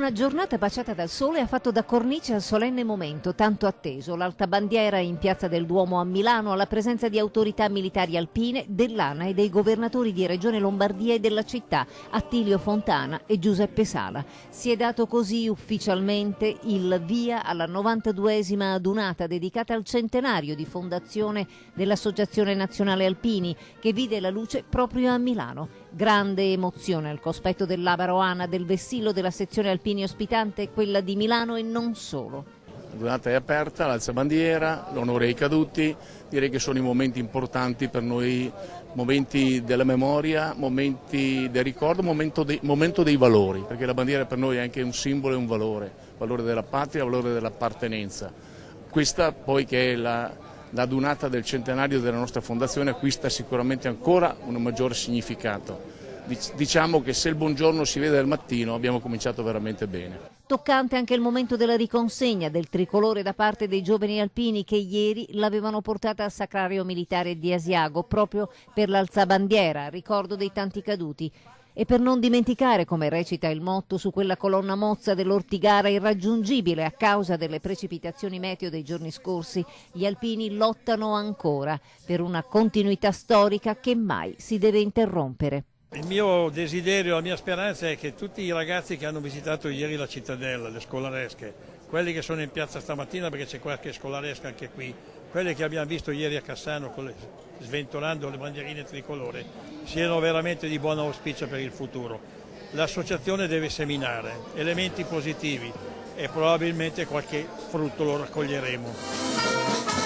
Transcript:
Una giornata baciata dal sole ha fatto da cornice al solenne momento tanto atteso, l'alta bandiera in Piazza del Duomo a Milano alla presenza di autorità militari alpine, dell'ANA e dei governatori di Regione Lombardia e della città, Attilio Fontana e Giuseppe Sala. Si è dato così ufficialmente il via alla 92esima adunata dedicata al centenario di fondazione dell'Associazione Nazionale Alpini, che vide la luce proprio a Milano. Grande emozione al cospetto dell'Avaro ANA, del vessillo della sezione alpini ospitante, quella di Milano e non solo. La giornata è aperta, l'alzabandiera, l'onore ai caduti, direi che sono i momenti importanti per noi, momenti della memoria, momenti del ricordo, momento dei valori, perché la bandiera per noi è anche un simbolo e un valore della patria, valore dell'appartenenza. Questa poi che è l'adunata del centenario della nostra fondazione acquista sicuramente ancora un maggiore significato. Diciamo che se il buongiorno si vede al mattino abbiamo cominciato veramente bene. Toccante anche il momento della riconsegna del tricolore da parte dei giovani alpini che ieri l'avevano portata al Sacrario Militare di Asiago proprio per l'alzabandiera, ricordo dei tanti caduti. E per non dimenticare, come recita il motto su quella colonna mozza dell'Ortigara irraggiungibile a causa delle precipitazioni meteo dei giorni scorsi, gli alpini lottano ancora per una continuità storica che mai si deve interrompere. Il mio desiderio, la mia speranza è che tutti i ragazzi che hanno visitato ieri la cittadella, le scolaresche, quelli che sono in piazza stamattina perché c'è qualche scolaresca anche qui, quelli che abbiamo visto ieri a Cassano sventolando le bandierine tricolore, siano veramente di buon auspicio per il futuro. L'associazione deve seminare elementi positivi e probabilmente qualche frutto lo raccoglieremo.